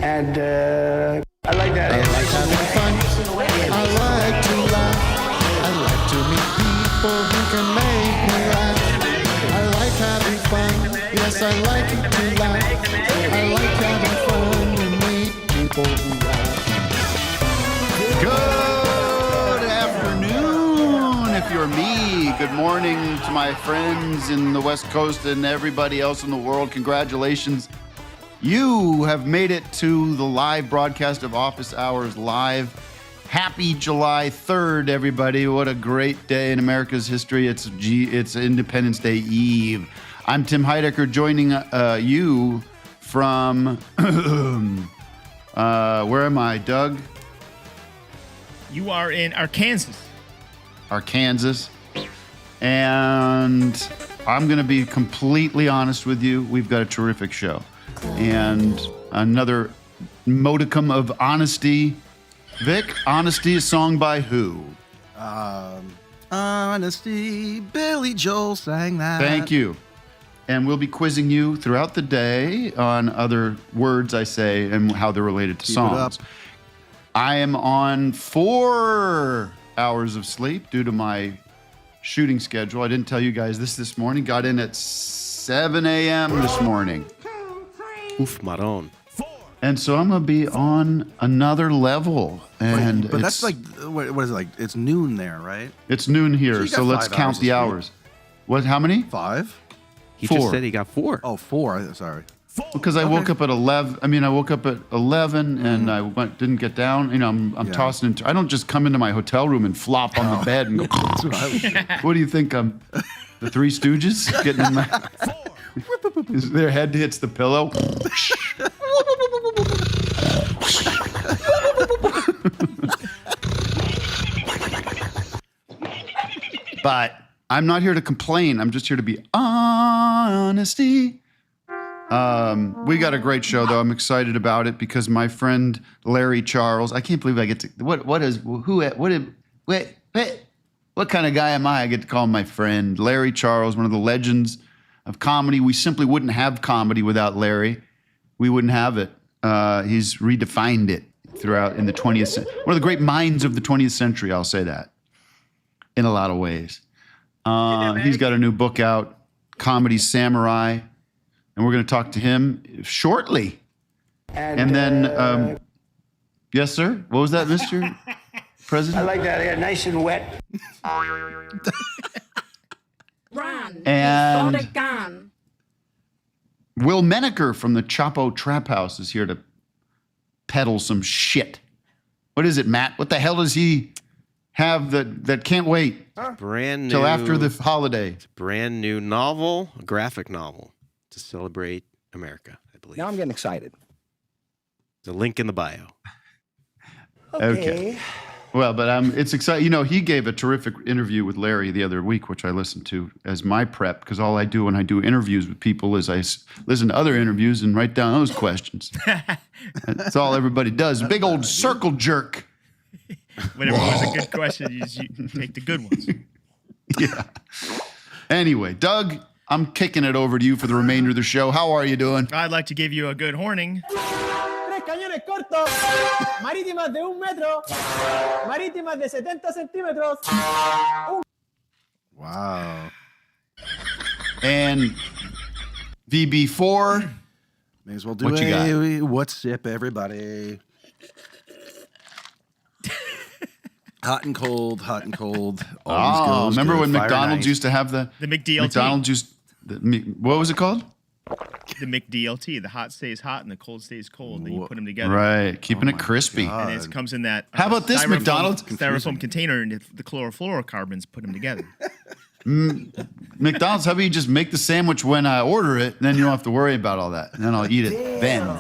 And I like that. I like having fun. I like to laugh. I like to meet people who can make me laugh. I like having fun. Yes, I like it to laugh. I like having fun and meet people who laugh. Good afternoon, if you're me. Good morning to my friends in the West Coast and everybody else in the world. Congratulations. You have made it to the live broadcast of Office Hours Live. Happy July 3rd, everybody. What a great day in America's history. It's Independence Day Eve. I'm Tim Heidecker, joining you from, where am I, Doug? You are in Arkansas. And I'm going to be completely honest with you. We've got a terrific show. And another modicum of honesty. Vic, Honesty is sung by who? Honesty, Billy Joel sang that. Thank you. And we'll be quizzing you throughout the day on other words I say and how they're related to Keep songs. it up. I am on 4 hours of sleep due to my shooting schedule. I didn't tell you guys this morning. Got in at 7 a.m. this morning. Oof, maron. And so I'm going to be on another level. And But that's like, what is it like? It's noon there, right? It's noon So here, you so got let's 5 count hours the of hours. What? How many? 5? He 4. just said he got 4. Oh, 4. Sorry. Because I woke up at 11. I mean, I woke up at 11 and I didn't get down. You know, I'm tossing into. I don't just come into my hotel room and flop on the bed and go. That's what I was doing. What do you think? I'm the Three Stooges getting in my. Their head hits the pillow. But I'm not here to complain. I'm just here to be honesty. We got a great show, though. I'm excited about it because my friend Larry Charles. I can't believe I get to. What kind of guy am I? I get to call him my friend Larry Charles, one of the legends of comedy. We simply wouldn't have comedy without Larry. We wouldn't have it. He's redefined it throughout in the 20th century. One of the great minds of the 20th century, I'll say that, in a lot of ways. He's got a new book out, Comedy Samurai, and we're going to talk to him shortly. And then, yes, sir? What was that, Mr. President? I like that. Yeah, nice and wet. And Will Menaker from the Chapo Trap House is here to peddle some shit. What is it, Matt? What the hell does he have that can't wait Brand new. till after the holiday? Brand new novel, a graphic novel to celebrate America, I believe. Now I'm getting excited. There's a link in the bio. Okay. Well, but it's exciting. You know, he gave a terrific interview with Larry the other week, which I listened to as my prep, because all I do when I do interviews with people is I listen to other interviews and write down those questions. That's all everybody does. Big old circle jerk. Whenever there's a good question, you take the good ones. Yeah. Anyway, Doug, I'm kicking it over to you for the remainder of the show. How are you doing? I'd like to give you a good horning. Cañones cortos, marítimas de 1 metro, marítimas de 70 centímetros. Wow. And VB4. May as well do What you got? What's sip, everybody? Hot and cold, hot and cold. Always goes remember good. when Fire McDonald's night. used to have the McDLT. McDonald's what was it called? The McDLT. The hot stays hot and the cold stays cold. Then you put them together. Right, keeping Oh it my crispy. God. And it comes in that. How about this, McDonald's? Styrofoam container, and the chlorofluorocarbons put them together. McDonald's, how about you just make the sandwich when I order it, and then you don't have to worry about all that. And then I'll eat it then.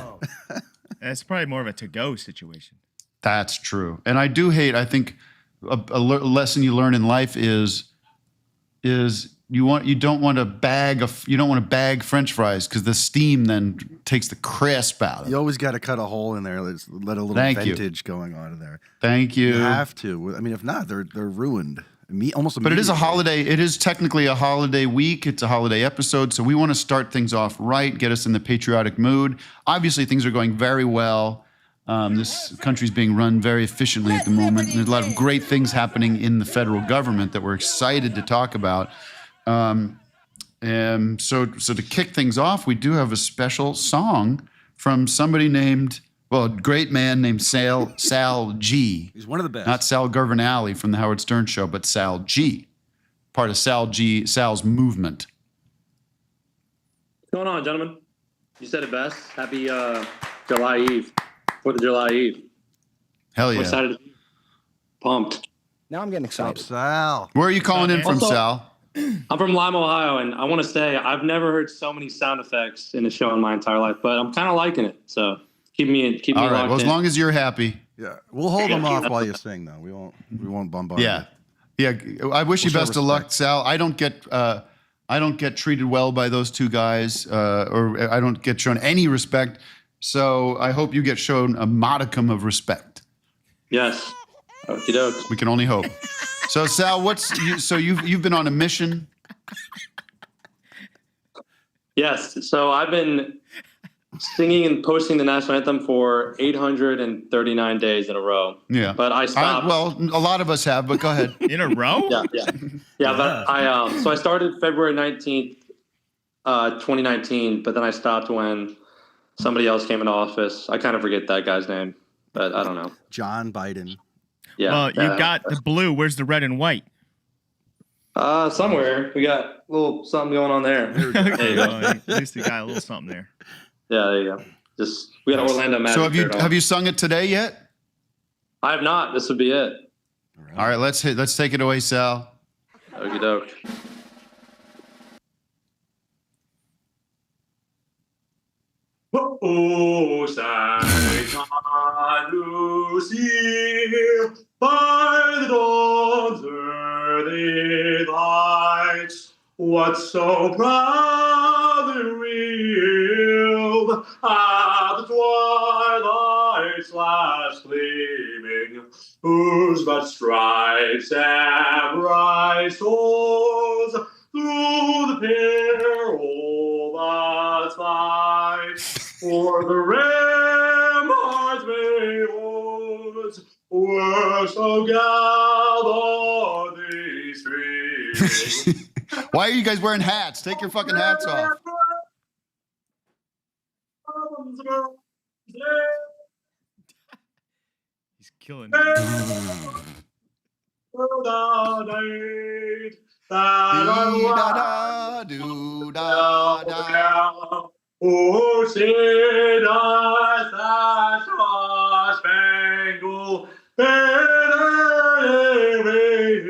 That's probably more of a to-go situation. That's true. And I do hate, I think a lesson you learn in life is you don't want to bag French fries because the steam then takes the crisp out of it. You always got to cut a hole in there. Let a little Thank you. vintage going on in there. Thank you. You have to. I mean, if not, they're ruined almost. But it is a immediately. holiday. It is technically a holiday week. It's a holiday episode. So we want to start things off right, get us in the patriotic mood. Obviously, things are going very well. This country's being run very efficiently at the moment. There's a lot of great things happening in the federal government that we're excited to talk about. And so to kick things off, we do have a special song from somebody named, well, a great man named Sal G. He's one of the best. Not Sal Guagenti from the Howard Stern Show, but Sal G. Part of Sal's movement. What's going on, gentlemen? You said it best. Happy July Eve. 4th of July Eve. Hell I'm yeah. excited. Pumped. Now I'm getting What's up, excited. Sal? Where are you calling in from, Also- Sal? I'm from Lima, Ohio, and I want to say I've never heard so many sound effects in a show in my entire life, but I'm kind of liking it. So keep me All right. locked Well, as in. long as you're happy. Yeah, we'll hold them off while you sing, though. We won't bombard. Yeah. Yeah. I wish you We'll show best of luck, respect. Sal. I don't get treated well by those two guys, or I don't get shown any respect. So I hope you get shown a modicum of respect. Yes. Okie doke. We can only hope. So Sal, you've been on a mission. Yes. So I've been singing and posting the national anthem for 839 days in a row. Yeah. But I stopped. Well, a lot of us have, but go ahead. In a row? Yeah. But I started February 19th, 2019, but then I stopped when somebody else came into office. I kind of forget that guy's name, but I don't know. John Biden. Yeah. Well, you got the blue. Where's the red and white? Somewhere we got a little something going on there. Okay, well, at least you got a little something there. Yeah, there you go. Just we got Orlando Magic. So have you sung it today yet? I have not. This would be it. All right, let's take it away, Sal. Okie doke. Oh, Santa Lucia, by the dawn's early lights, what so proudly reeled at the twilight's last gleaming, whose but stripes and bright swords through the peril that fight, for the ramparts waves were so gallantly streaming. Why are you guys wearing hats? Take your fucking hats off. He's killing Oh, say does that star-spangled banner wave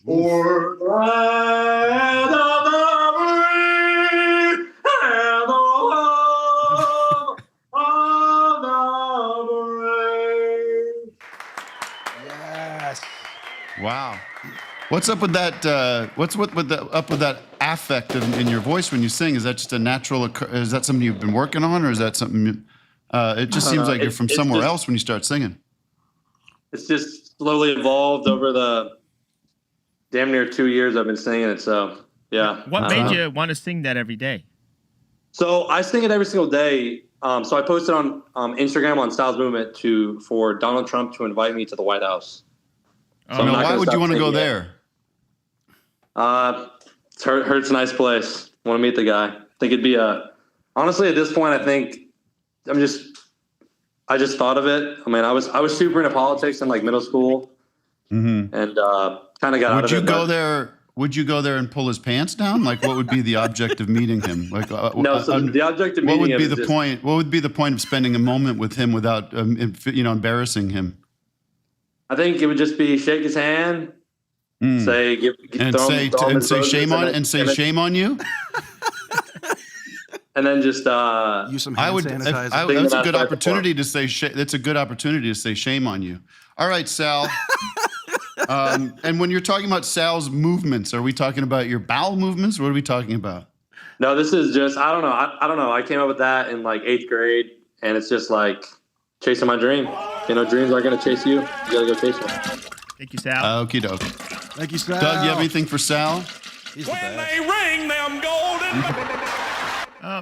o'er the land of the free and the love of the brave. Yes. Wow. What's up with that? What's up with that affect in your voice when you sing? Is that just a natural? Is that something you've been working on, or is that something? It just seems like you're from somewhere else when you start singing. It's just slowly evolved over the damn near 2 years I've been singing it. So yeah. What made you want to sing that every day? So I sing it every single day. So I posted on Instagram on Styles Movement for Donald Trump to invite me to the White House. So Now, why would you want to go there? It's a nice place. Want to meet the guy. I think it'd be honestly at this point, I think I just thought of it. I mean, I was super into politics in like middle school, and kind of got out of it. Would you go there? Would you go there and pull his pants down? Like, what would be the object of meeting him? Like, no. So the object of meeting what would be him the is point? What would be the point of spending a moment with him without, embarrassing him? I think it would just be shake his hand, say shame on you. And then just use some hand sanitizer. That's a good opportunity to say. That's a good opportunity to say shame on you. All right, Sal. And when you're talking about Sal's movements, are we talking about your bowel movements? What are we talking about? No, this is just I don't know. I don't know. I came up with that in like 8th grade, and it's just like chasing my dream. Dreams aren't gonna chase you. You gotta go chase them. Thank you, Sal. Okie doke. Thank you, Sal. Doug, you have anything for Sal? He's the best.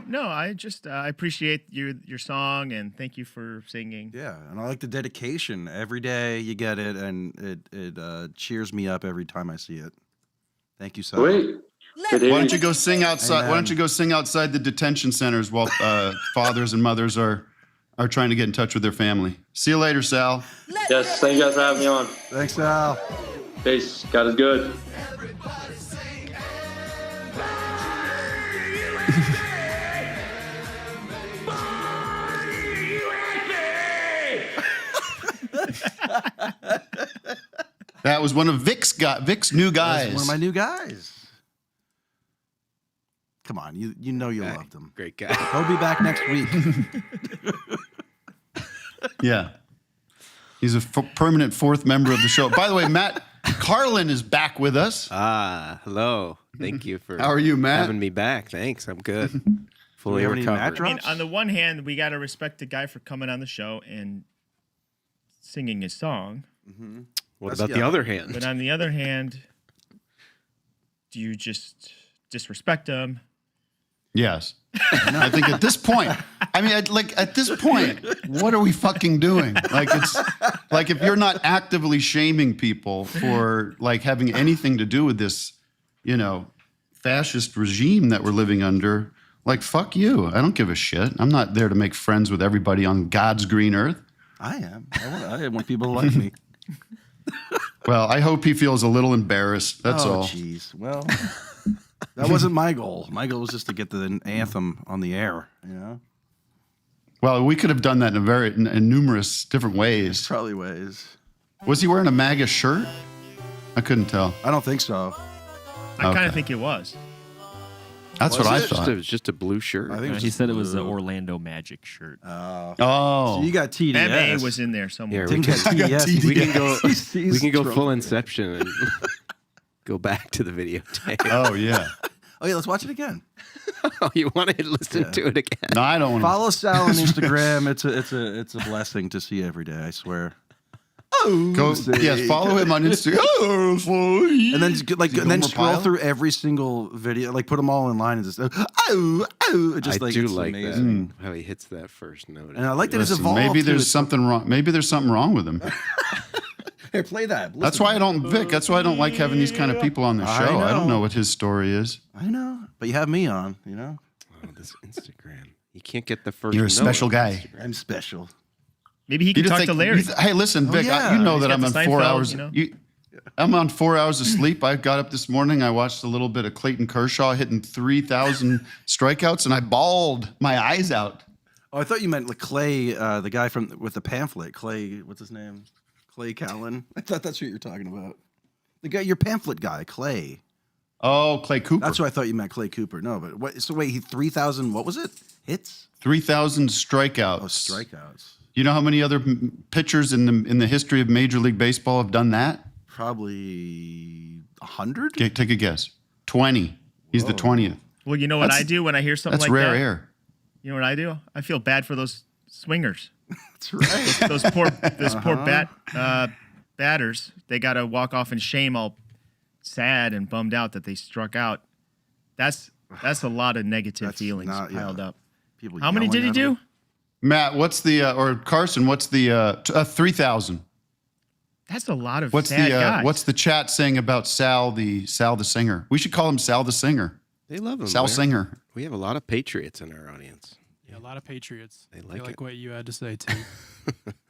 No, I just I appreciate your song and thank you for singing. Yeah, and I like the dedication. Every day you get it, and it cheers me up every time I see it. Thank you, Sal. Wait. Why don't you go sing outside? Amen. Why don't you go sing outside the detention centers while fathers and mothers are trying to get in touch with their family? See you later, Sal. Yes, thank you guys for having me on. Thanks, Sal. Peace. God is good. That was one of Vic's new guys. That's one of my new guys. Come on, you know you loved him. Great guy. He'll be back next week. Yeah. He's a permanent fourth member of the show. By the way, Matt Carlin is back with us. Hello. Thank you for How are you, Matt? having me back. Thanks. I'm good. Fully have any Matt recovered. I mean, drops? on the one hand, we got to respect the guy for coming on the show and singing his song. What That's- about the yeah. other hand? But on the other hand, do you just disrespect him? Yes. I think at this point, at this point, what are we fucking doing? Like, it's like if you're not actively shaming people for like having anything to do with this, fascist regime that we're living under, like, fuck you. I don't give a shit. I'm not there to make friends with everybody on God's green earth. I am. I want people to like me. Well, I hope he feels a little embarrassed. That's all. Jeez. Well, that wasn't my goal. My goal was just to get the anthem on the air. Well, we could have done that in numerous different ways. Probably ways. Was he wearing a MAGA shirt? I couldn't tell. I don't think so. I kind Okay. of think it was. That's what I It thought. was just a blue shirt. I think He said it was the Orlando Magic shirt. Oh, So you got TDS. MA was in there Yeah, somewhere. we Didn't get TDS. we can go. He's We can go drunk. full Inception and go back to the videotape. oh yeah. Oh yeah, let's watch it again. Oh, you want to listen to it again? No, I don't want to. Follow Sal on Instagram. It's a blessing to see every day. I swear. Go, yes, follow him on Instagram. And then just, like, Is he and then Gomer scroll Pyle? through every single video, like put them all in line and just just I like do it's like amazing. that how he hits that first note. And I like that it's Listen, evolved. maybe too. there's It's- something wrong. Maybe there's something wrong with him. Here, play that. That's Listen. why I don't, Vic. That's why I don't like having these kind of people on the I show. I don't know. know what his story is. I know, but you have me on. Oh, this Instagram. You can't get the first. You're a note special on guy. Instagram. I'm special. Maybe he can You talk think- to Larry. Hey, listen, Vic. yeah. You know He's that got I'm the on 4 Seinfeld, hours. you know? I'm on 4 hours of sleep. I got up this morning. I watched a little bit of Clayton Kershaw hitting 3,000 strikeouts, and I bawled my eyes out. Oh, I thought you meant like Clay, the guy with the pamphlet. Clay, what's his name? Clay Callan. I thought that's what you're talking about. The guy, your pamphlet guy, Clay. Oh, Clay Cooper. That's what I thought you meant, Clay Cooper. No, but what? So wait, he 3,000. What was it? Hits? 3,000 strikeouts. Oh, strikeouts. You know how many other pitchers in the history of Major League Baseball have done that? Probably 100. Take a guess. 20. He's the 20th. Well, you know what That's- I do when I hear something That's like rare that? air. You know what I do? I feel bad for those swingers. That's right. Those poor batters. They got to walk off in shame, all sad and bummed out that they struck out. That's a lot of negative That's feelings not- yeah. piled up. People How many did he yelling at do? him. Matt, what's the or Carson? What's the 3,000? That's a lot of What's sad the guys. what's the chat saying about Sal the singer? We should call him Sal the singer. They love him. Sal Larry. Singer. We have a lot of patriots in our audience. Yeah, a lot of patriots. They like it. what you had to say, Tim.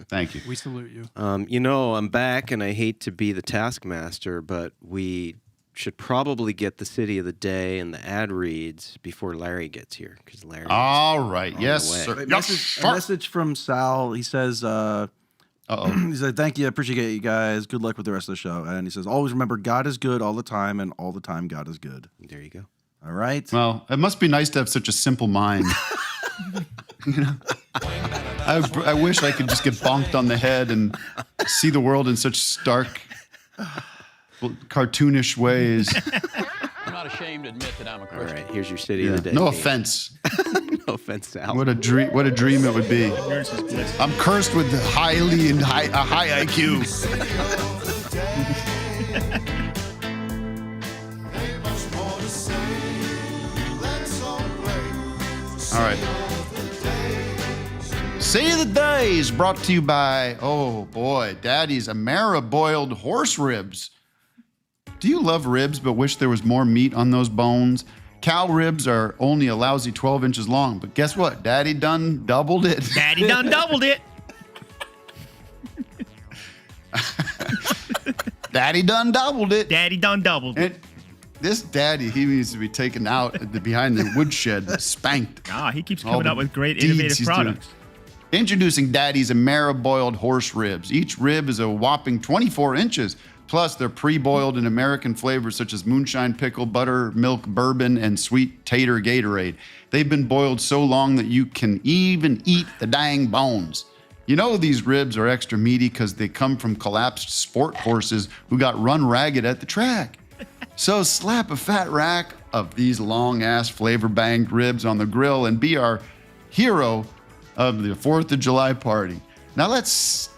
Thank you. We salute you. I'm back, and I hate to be the taskmaster, but we should probably get the city of the day and the ad reads before Larry gets here, because Larry. All right. on Yes, the way. sir. Wait, Yes, a sir. message from Sal. He says, he said, thank you. I appreciate you guys. Good luck with the rest of the show. And he says, always remember, God is good all the time, and all the time, God is good. There you go. All right. Well, it must be nice to have such a simple mind. You know? I wish I could just get bonked on the head and see the world in such stark, cartoonish ways. I'm not ashamed to admit that I'm a All Christian. right, here's your city of the day. No Pete. offense. No offense, Sal. What a dream! What a dream it would be. Yours is bliss. I'm cursed with a high IQ. right. Say of the Day is brought to you by, oh boy, Daddy's Ameri-Boiled horse ribs. Do you love ribs but wish there was more meat on those bones? Cow ribs are only a lousy 12 inches long, but guess what? Daddy done doubled it. Daddy done doubled it. Daddy done doubled it. Daddy done doubled it. This daddy, he needs to be taken out behind the woodshed and spanked. Ah, he keeps All coming the up with great deeds innovative he's products. doing. Introducing Daddy's Ameri-Boiled horse ribs. Each rib is a whopping 24 inches. Plus, they're pre-boiled in American flavors such as moonshine pickle, buttermilk, bourbon, and sweet tater Gatorade. They've been boiled so long that you can even eat the dang bones. You know these ribs are extra meaty because they come from collapsed sport horses who got run ragged at the track. So slap a fat rack of these long-ass flavor-banged ribs on the grill and be our hero of the 4th of July party. Now let's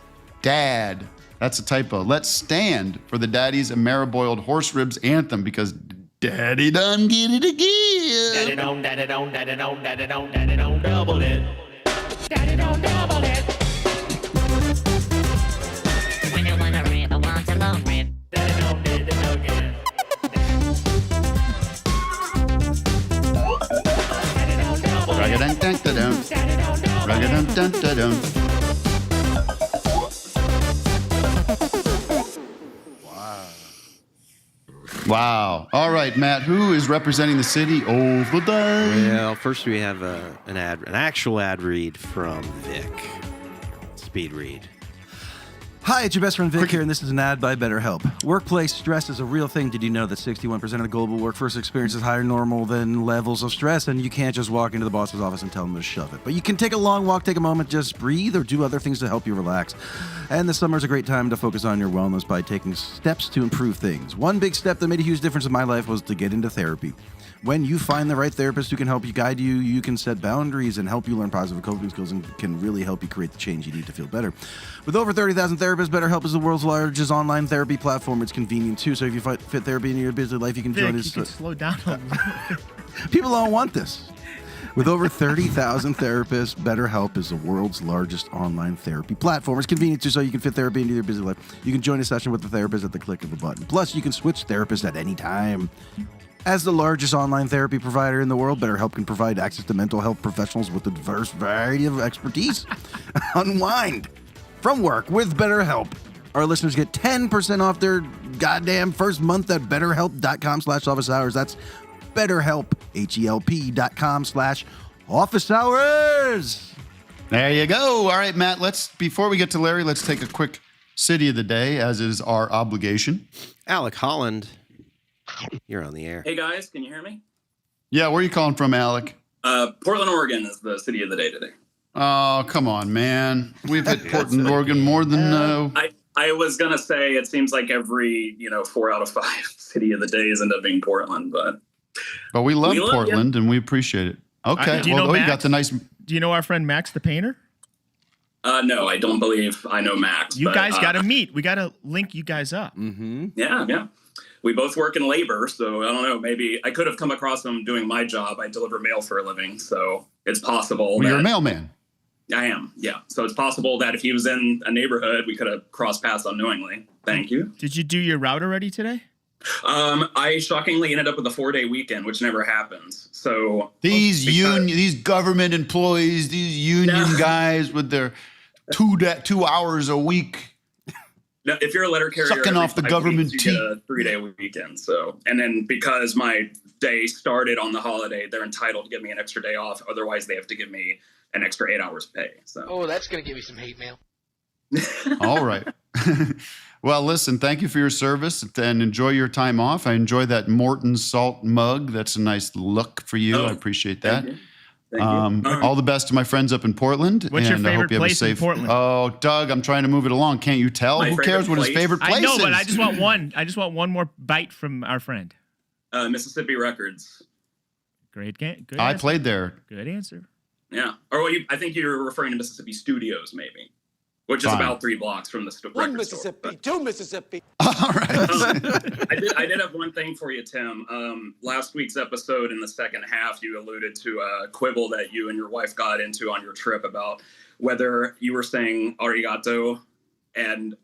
that's a typo. Let's stand for the Daddy's Ameri-Boiled horse ribs anthem because Daddy done get it again. Daddy don't, daddy don't, daddy don't, daddy don't, daddy don't double it. Daddy don't double it. When you want a rib, I want a long rib. Daddy don't, daddy don't get it. Daddy don't double it. Rag-a-dun-dun-dun-dun. Rag-a-dun-dun-dun-dun. Wow. All right, Matt, who is representing the city of the day? Well, first we have an actual ad read from Vic. Speed read. Hi, it's your best friend Vic here, and this is an ad by BetterHelp. Workplace stress is a real thing. Did you know that 61% of the global workforce experiences higher normal than levels of stress? And you can't just walk into the boss's office and tell them to shove it. But you can take a long walk, take a moment, just breathe, or do other things to help you relax. And the summer is a great time to focus on your wellness by taking steps to improve things. One big step that made a huge difference in my life was to get into therapy. When you find the right therapist who can help you guide you, you can set boundaries and help you learn positive coping skills and can really help you create the change you need to feel better. With over 30,000 therapists, BetterHelp is the world's largest online therapy platform. It's convenient too, so if you fit therapy in your busy life, you can Vic, join you us. can slow down a little. People don't want this. With over 30,000 therapists, BetterHelp is the world's largest online therapy platform. It's convenient too, so you can fit therapy into your busy life. You can join a session with the therapist at the click of a button. Plus, you can switch therapists at any time. As the largest online therapy provider in the world, BetterHelp can provide access to mental health professionals with a diverse variety of expertise. Unwind from work with BetterHelp. Our listeners get 10% off their goddamn first month at betterhelp.com/office hours. That's BetterHelp, HELP.com/office hours. There you go. All right, Matt, before we get to Larry, let's take a quick city of the day, as is our obligation. Alec Holland, you're on the air. Hey guys, can you hear me? Yeah, where are you calling from, Alec? Portland, Oregon is the city of the day today. Oh, come on, man. We've hit Portland, Oregon more than... I was going to say it seems like every, 4 out of 5 city of the days end up being Portland, but we love Portland and we appreciate it. Okay. Do you know you got the nice... Do you know our friend Max the painter? No, I don't believe I know Max. You guys got to meet. We got to link you guys up. Mm-hmm. Yeah. We both work in labor, so I don't know. Maybe I could have come across him doing my job. I deliver mail for a living, so it's possible. Well, you're a mailman. I am, yeah. So it's possible that if he was in a neighborhood, we could have crossed paths unknowingly. Thank you. Did you do your route already today? I shockingly ended up with a 4-day weekend, which never happens. So these government employees, these union guys with their 2 hours a week. No, if you're a letter carrier, sucking off the government you get a 3-day weekend. So, and then because my day started on the holiday, they're entitled to give me an extra day off. Otherwise, they have to give me an extra 8 hours pay. So, oh, that's gonna give me some hate mail. All right. Well, listen, thank you for your service and enjoy your time off. I enjoy that Morton Salt mug. That's a nice look for you. I appreciate that. Thank you. All the best to my friends up in Portland. What's your and I favorite hope you have place a safe... in Portland? Oh, Doug, I'm trying to move it along. Can't you tell? Who cares what his favorite place is? I know, but I just want one. I just want one more bite from our friend. Mississippi Records. Good I answer. played there. Good answer. Yeah. Or I think you're referring to Mississippi Studios, maybe, which is about 3 blocks from the record store. Mississippi, 2 Mississippi. All right. I did have one thing for you, Tim. Last week's episode, in the second half, you alluded to a quibble that you and your wife got into on your trip about whether you were saying arigato and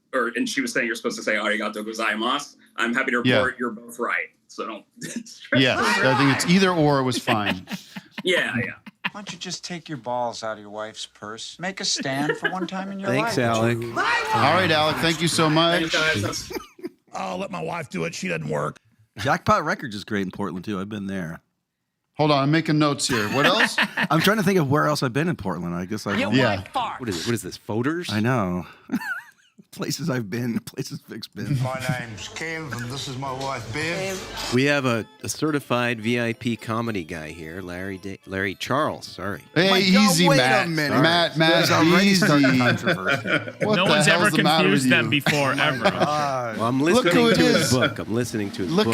she was saying you're supposed to say arigato gozaimasu. I'm happy to report you're both right. So don't stress. Yeah, I think it's either or was fine. Yeah. Why don't you just take your balls out of your wife's purse? Make a stand for one time in your Thanks, life. Alec. All right, Alec, thank you so much. I'll let my wife do it. She doesn't work. Jackpot Records is great in Portland, too. I've been there. Hold on, I'm making notes here. What else? I'm trying to think of where else I've been in Portland. I guess I've What is it? What is this? Voters? I know. Places I've been, places Vic's been. My name's Kev, and this is my wife, Bev. We have a certified VIP comedy guy here, Larry Charles. Sorry. Hey, easy, wait Matt. a minute. Matt, easy. Controversy. No one's ever confused them before, ever. Well, I'm listening to his book. I'm listening to his book.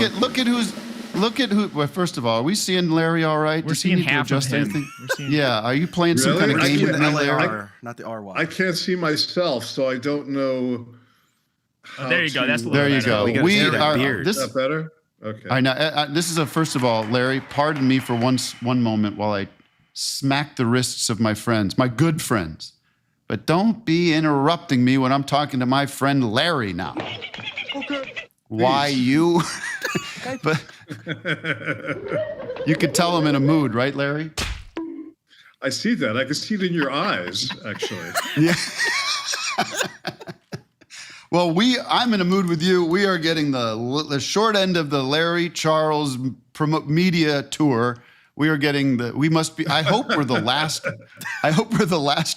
Look at who. Well, first of all, are we seeing Larry all right? We're seeing half of him. Yeah. Are you playing some kind of I game see with the me, Larry? LAR, not the RY. I can't see myself, so I don't know. There you go. That's a little There you better. go. We are. beard. This Is that better? Okay. I know. This is a first of all, Larry. Pardon me for one moment while I smack the wrists of my friends, my good friends. But don't be interrupting me when I'm talking to my friend Larry now. Okay. Why you? But you could tell I'm in a mood, right, Larry? I see that. I can see it in your eyes, actually. Yeah. Well, I'm in a mood with you. We are getting the short end of the Larry Charles media tour. We are getting we must be, I hope we're the last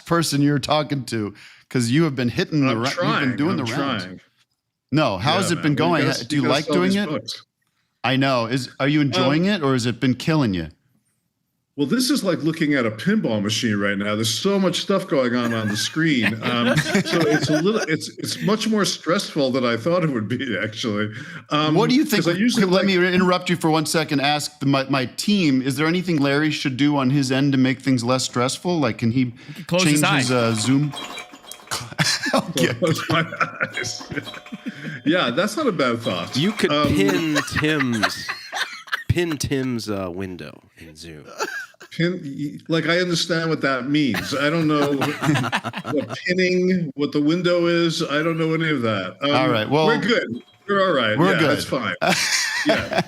person you're talking to, because you have been hitting the round. You've been doing the rounds. No, how's it been going? Do you like doing it? Books. I know. Are you enjoying it, or has it been killing you? Well, this is like looking at a pinball machine right now. There's so much stuff going on the screen, so it's much more stressful than I thought it would be. Actually, what do you think? Let me interrupt you for 1 second. Ask my team: is there anything Larry should do on his end to make things less stressful? Like, can he change his Zoom? Okay. Close my eyes. Yeah, that's not a bad thought. You could pin Tim's window in Zoom. Like, I understand what that means. I don't know what pinning, what the window is. I don't know any of that. All right. Well, we're good. We're all right. We're good. That's fine. Yeah.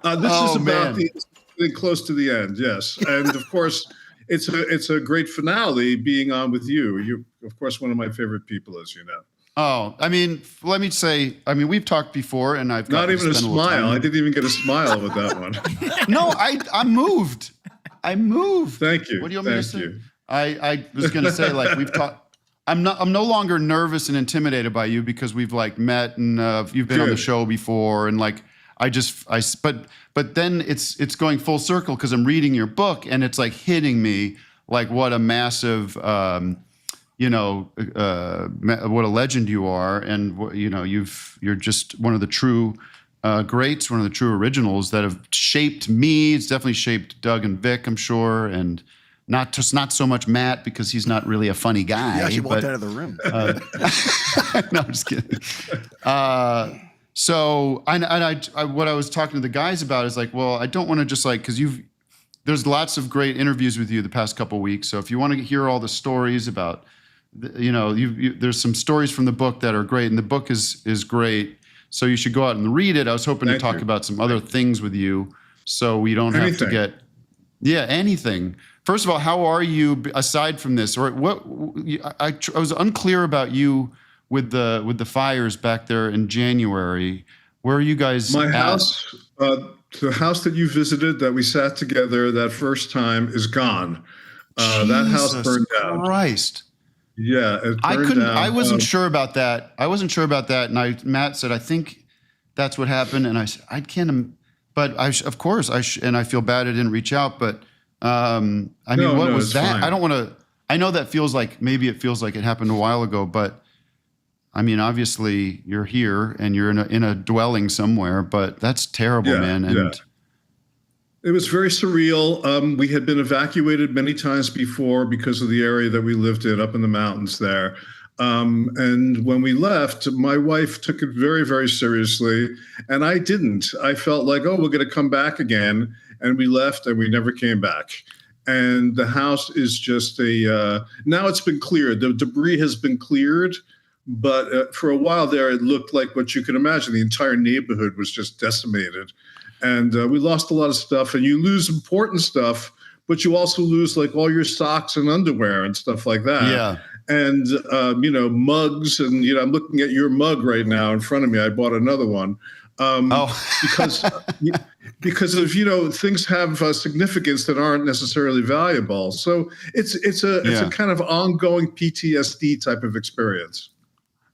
This is about getting close to the end. Yes, and of course, it's a great finale being on with you. You're, of course, one of my favorite people, as you know. Oh, I mean, let me say, we've talked before, and I've not even a smile. I didn't even get a smile with that one. No, I'm moved. I'm moved. Thank you. What do you want me to say? I was going to say, like, we've talked. I'm no longer nervous and intimidated by you, because we've like met and you've been on the show before, and like but then it's going full circle, because I'm reading your book and it's like hitting me like what a massive. What a legend you are, and you're just one of the true greats, one of the true originals that have shaped me. It's definitely shaped Doug and Vic, I'm sure, and not so much Matt, because he's not really a funny guy. Yeah, she walked out of the room. No, I'm just kidding. So what I was talking to the guys about is like, well, I don't want to just like, because there's lots of great interviews with you the past couple of weeks. So if you want to hear all the stories about, there's some stories from the book that are great, and the book is great. So you should go out and read it. I was hoping to talk about some other things with you, so we don't have to get, anything. First of all, how are you aside from this? Or what? I was unclear about you with the fires back there in January. Where are you guys? My house, the house that you visited, that we sat together that first time, is gone. That house burned down. Christ. Yeah, it burned down. I wasn't sure about that. And Matt said, I think that's what happened. And I said, I can't. But of course, and I feel bad I didn't reach out. But what was that? Fine. I don't want to. I know that maybe it feels like it happened a while ago. But I mean, obviously, you're here and you're in a dwelling somewhere. But that's terrible, man. And it was very surreal. We had been evacuated many times before because of the area that we lived in up in the mountains there. And when we left, my wife took it very, very seriously, and I didn't. I felt like, oh, we're going to come back again, and we left, and we never came back. And the house is just now it's been cleared. The debris has been cleared, but for a while there, it looked like what you can imagine. The entire neighborhood was just decimated. And we lost a lot of stuff, and you lose important stuff, but you also lose like all your socks and underwear and stuff like that. Yeah. And, mugs. And, I'm looking at your mug right now in front of me. I bought another one. because of, things have significance that aren't necessarily valuable. So it's a kind of ongoing PTSD type of experience.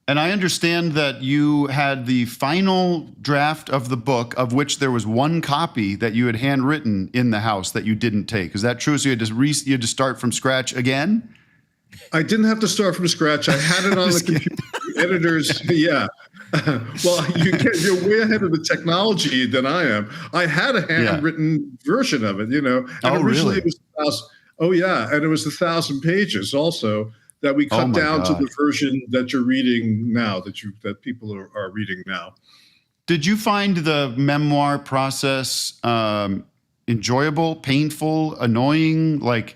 And I understand that you had the final draft of the book, of which there was one copy that you had handwritten in the house that you didn't take. Is that true? So you had to start from scratch again? I didn't have to start from scratch. I had it on the computer. Editors, yeah. Well, you're way ahead of the technology than I am. I had a handwritten version of it, And originally it was and it was 1,000 pages also that we cut down to the version that you're reading now, that people are reading now. Did you find the memoir process enjoyable, painful, annoying? Like,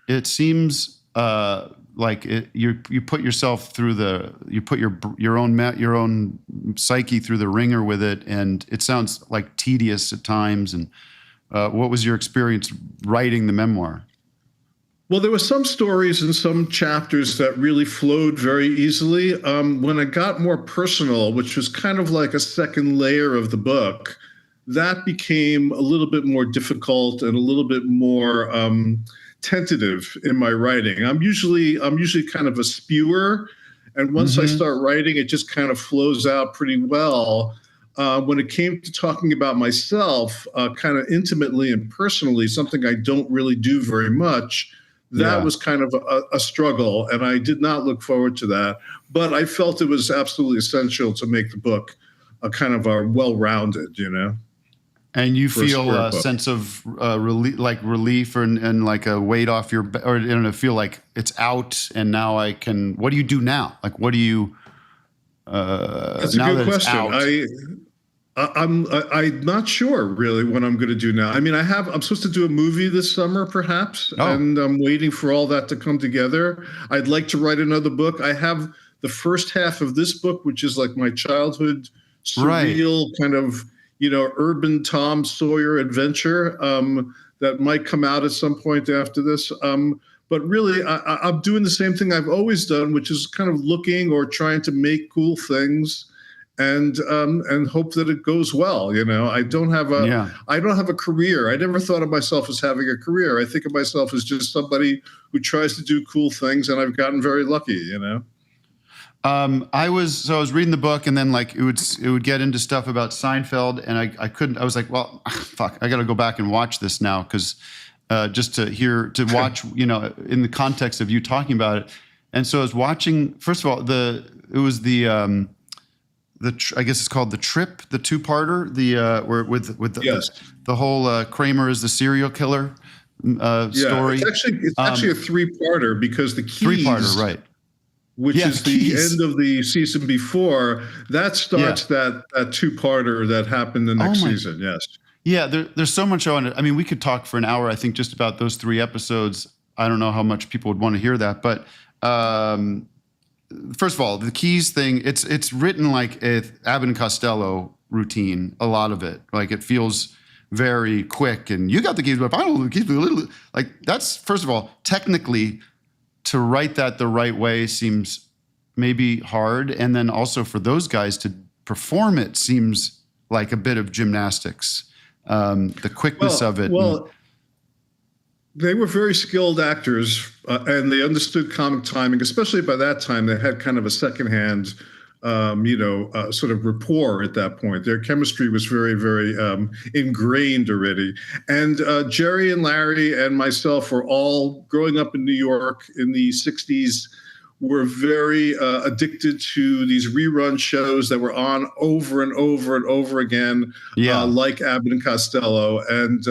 it seems you put yourself through you put your own psyche through the ringer with it, and it sounds like tedious at times. And what was your experience writing the memoir? Well, there were some stories and some chapters that really flowed very easily. When it got more personal, which was kind of like a second layer of the book, that became a little bit more difficult and a little bit more tentative in my writing. I'm usually kind of a spewer, and once I start writing, it just kind of flows out pretty well. When it came to talking about myself, kind of intimately and personally, something I don't really do very much, that was kind of a struggle, and I did not look forward to that. But I felt it was absolutely essential to make the book a kind of a well-rounded, And you feel a sense of relief and like a weight off your, or feel like it's out, and now I can. What do you do now? Like, what do you? That's a good question. I'm not sure really what I'm going to do now. I mean, I'm supposed to do a movie this summer, perhaps, and I'm waiting for all that to come together. I'd like to write another book. I have the first half of this book, which is like my childhood surreal kind of, urban Tom Sawyer adventure that might come out at some point after this. But really, I'm doing the same thing I've always done, which is kind of looking or trying to make cool things and hope that it goes well. I don't have a career. I never thought of myself as having a career. I think of myself as just somebody who tries to do cool things, and I've gotten very lucky. I was reading the book, and then like it would get into stuff about Seinfeld, and I was like, well, fuck, I got to go back and watch this now, because just to watch, in the context of you talking about it. And so I was watching. First of all, I guess it's called The Trip, the two-parter, where with the whole Kramer is the serial killer story. It's actually a three-parter, because the keys. Three-parter, right. Which is the end of the season before. That starts that two-parter that happened the next season, yes. Yeah, there's so much on it. I mean, we could talk for an hour, I think, just about those 3 episodes. I don't know how much people would want to hear that. But first of all, the keys thing, it's written like a Abbott and Costello routine, a lot of it. Like, it feels very quick, and you got the keys, but if I don't know the keys, like, that's, first of all, technically, to write that the right way seems maybe hard. And then also for those guys to perform it seems like a bit of gymnastics, the quickness of it. Well, they were very skilled actors, and they understood comic timing, especially by that time. They had kind of a secondhand, sort of rapport at that point. Their chemistry was very, very ingrained already. And Jerry and Larry and myself were all growing up in New York in the 60s, were very addicted to these rerun shows that were on over and over and over again, like Abbott and Costello. And,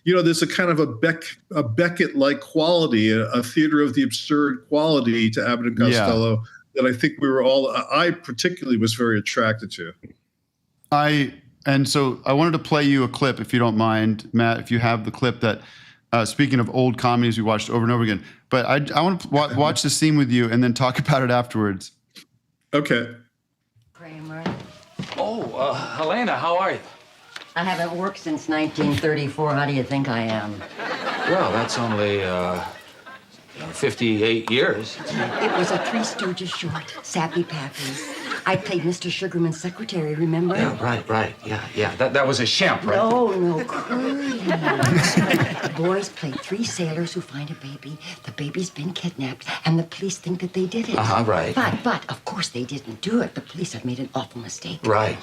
there's a kind of a Beckett-like quality, a theater of the absurd quality to Abbott and Costello that I think I particularly was very attracted to. And so I wanted to play you a clip, if you don't mind, Matt, if you have the clip that, speaking of old comedies we watched over and over again. But I want to watch the scene with you and then talk about it afterwards. Okay. Kramer. Oh, Helena, how are you? I haven't worked since 1934. How do you think I am? Well, that's only 58 years. It was a Three Stooges short, Sappy Pappy. I played Mr. Sugarman's secretary, remember? Yeah, right. Yeah. That was a shemp, right? No, Curly. The boys play three sailors who find a baby. The baby's been kidnapped, and the police think that they did it. Right. But, of course, they didn't do it. The police have made an awful mistake. Right.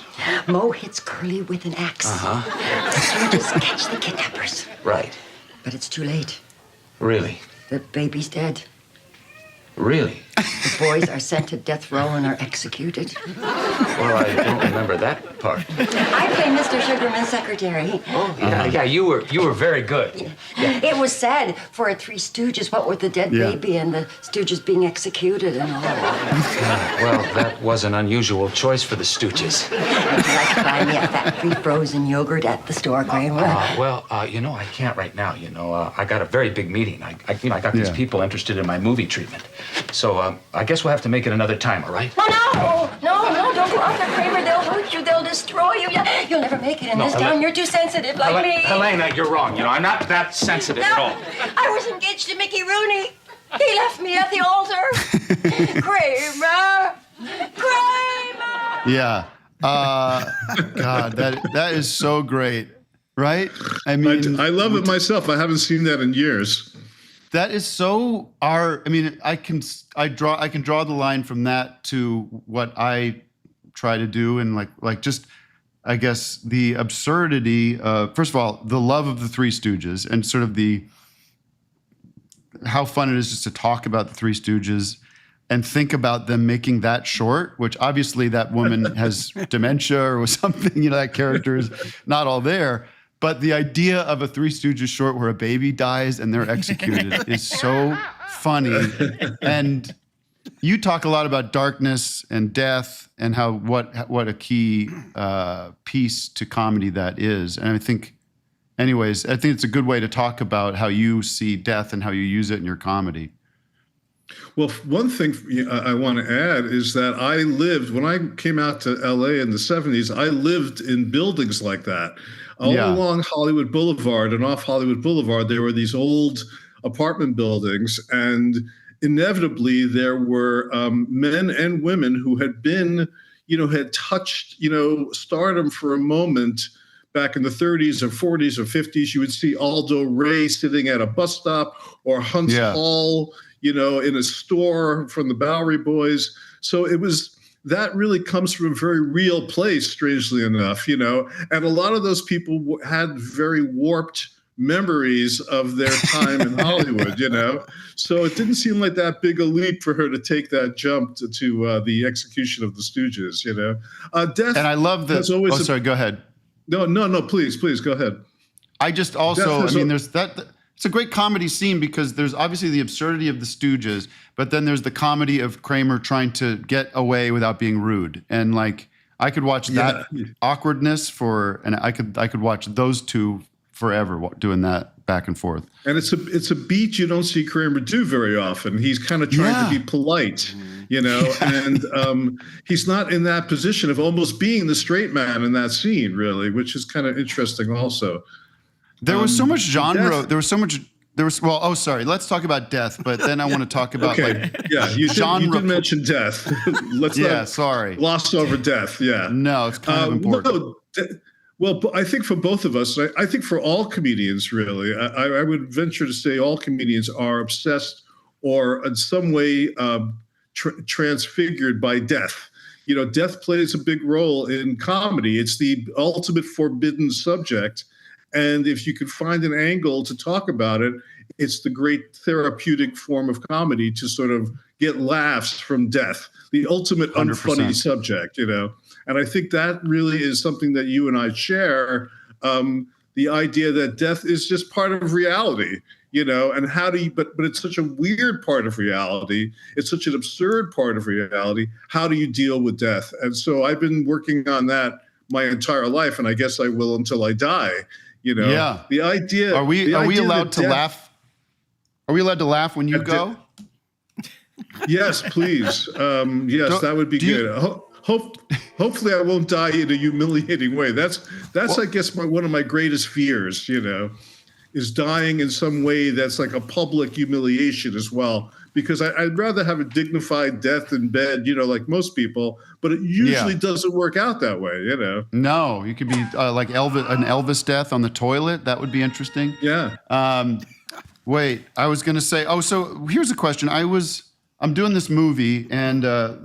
Mo hits Curly with an axe. The Stooges catch the kidnappers. Right. But it's too late. Really? The baby's dead. Really? The boys are sent to death row and are executed. Well, I don't remember that part. I play Mr. Sugarman's secretary. Oh, yeah, you were very good. Yeah. It was sad for a Three Stooges, what with the dead baby and the Stooges being executed and all. Well, that was an unusual choice for the Stooges. Would you like to buy me a factory frozen yogurt at the store, Kramer? I can't right now. I got a very big meeting. I got these people interested in my movie treatment. So I guess we'll have to make it another time, all right? Oh, no, don't go out there, Kramer. They'll hurt you. They'll destroy you. You'll never make it in this town. You're too sensitive like me. Helena, you're wrong. I'm not that sensitive at all. I was engaged to Mickey Rooney. He left me at the altar. Kramer! Yeah. God, that is so great, right? I mean, I love it myself. I haven't seen that in years. That is so I can draw the line from that to what I try to do, and like just, I guess, the absurdity of, first of all, the love of the Three Stooges and sort of how fun it is just to talk about the Three Stooges and think about them making that short, which obviously that woman has dementia or something, that character is not all there. But the idea of a Three Stooges short where a baby dies and they're executed is so funny. And you talk a lot about darkness and death and how what a key piece to comedy that is. And I think it's a good way to talk about how you see death and how you use it in your comedy. Well, one thing I want to add is that when I came out to LA in the 70s, I lived in buildings like that. All along Hollywood Boulevard and off Hollywood Boulevard, there were these old apartment buildings, and inevitably there were men and women who had been, had touched, stardom for a moment back in the 30s or 40s or 50s. You would see Aldo Ray sitting at a bus stop, or Huntz Hall, in a store from the Bowery Boys. So that really comes from a very real place, strangely enough, and a lot of those people had very warped memories of their time in Hollywood, So it didn't seem like that big a leap for her to take that jump to the execution of the Stooges, Death. And I love this. Sorry, go ahead. No, please go ahead. I just also, there's that. It's a great comedy scene because there's obviously the absurdity of the Stooges, but then there's the comedy of Kramer trying to get away without being rude. And I could watch that awkwardness and I could watch those two forever doing that back and forth. And it's a beat you don't see Kramer do very often. He's kind of trying to be polite, and he's not in that position of almost being the straight man in that scene, really, which is kind of interesting also. There was so much genre. Sorry. Let's talk about death, but then I want to talk about you did mention death. Let's not gloss over death. Yeah. No, it's kind of important. Well, I think for both of us, I think for all comedians, really, I would venture to say all comedians are obsessed or in some way transfigured by death. Death plays a big role in comedy. It's the ultimate forbidden subject. And if you could find an angle to talk about it, it's the great therapeutic form of comedy to sort of get laughs from death, the ultimate 100%. Unfunny subject, And I think that really is something that you and I share. the idea that death is just part of reality, and how do you, but it's such a weird part of reality. It's such an absurd part of reality. How do you deal with death? And so I've been working on that my entire life, and I guess I will until I die. Yeah. The idea. Are we allowed to laugh? Are we allowed to laugh when you go? Yes, please. Yes, that would be good. Hopefully, I won't die in a humiliating way. That's I guess one of my greatest fears. Is dying in some way that's like a public humiliation as well. Because I'd rather have a dignified death in bed, like most people. But it usually doesn't work out that way. No, you could be like an Elvis death on the toilet. That would be interesting. Yeah. Wait, I was going to say. Oh, so here's a question. I'm doing this movie, and a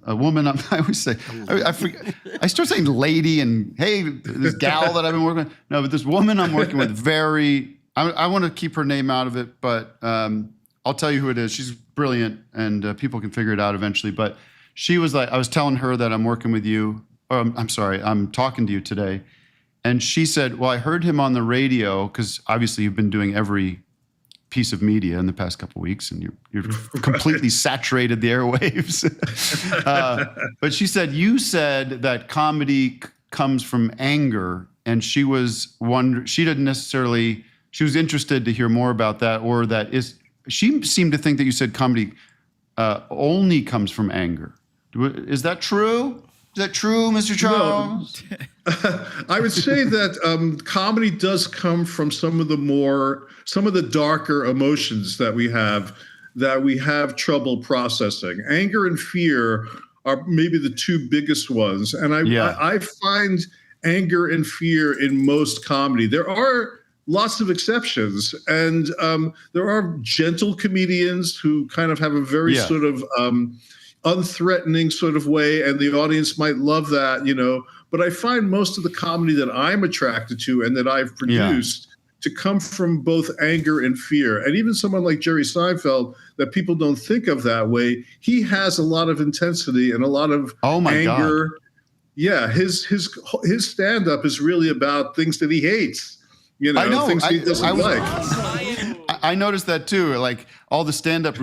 woman. I always say, I forget. I start saying lady, and hey, this gal that I've been working with. No, but this woman I'm working with, I want to keep her name out of it, but I'll tell you who it is. She's brilliant, and people can figure it out eventually. But she was like, I was telling her that I'm working with you. I'm sorry, I'm talking to you today. And she said, well, I heard him on the radio, because obviously you've been doing every piece of media in the past couple of weeks, and you're completely saturated the airwaves. But she said, you said that comedy comes from anger, and she was she didn't necessarily, she was interested to hear more about that, or she seemed to think that you said comedy only comes from anger. Is that true? Is that true, Mr. Charles? No. I would say that comedy does come from some of the darker emotions that we have trouble processing. Anger and fear are maybe the two biggest ones. And I find anger and fear in most comedy. There are lots of exceptions. And there are gentle comedians who kind of have a very sort of unthreatening sort of way, and the audience might love that, But I find most of the comedy that I'm attracted to and that I've produced to come from both anger and fear. And even someone like Jerry Seinfeld, that people don't think of that way, he has a lot of intensity and a lot of anger. God. Yeah, his stand-up is really about things that he hates, I know. Things he doesn't like. I noticed that too. Like all the stand-up,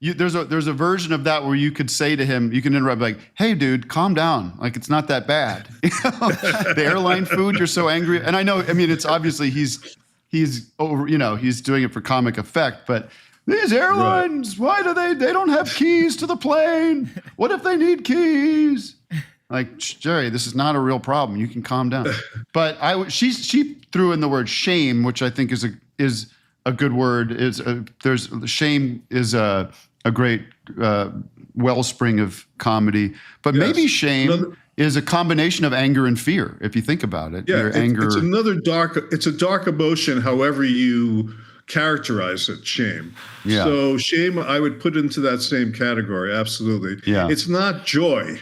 there's a version of that where you could say to him, you can interrupt, like, "Hey, dude, calm down. Like it's not that bad." The airline food, you're so angry, and I know. I mean, it's obviously he's over. He's doing it for comic effect, but these airlines, why do they don't have keys to the plane? What if they need keys? Like, Jerry, this is not a real problem. You can calm down. But she threw in the word shame, which I think is a good word. Shame is a great wellspring of comedy, but maybe shame is a combination of anger and fear. If you think about it, it's another it's a dark emotion. However you characterize it, shame. Yeah. So shame, I would put into that same category. Absolutely. Yeah. It's not joy,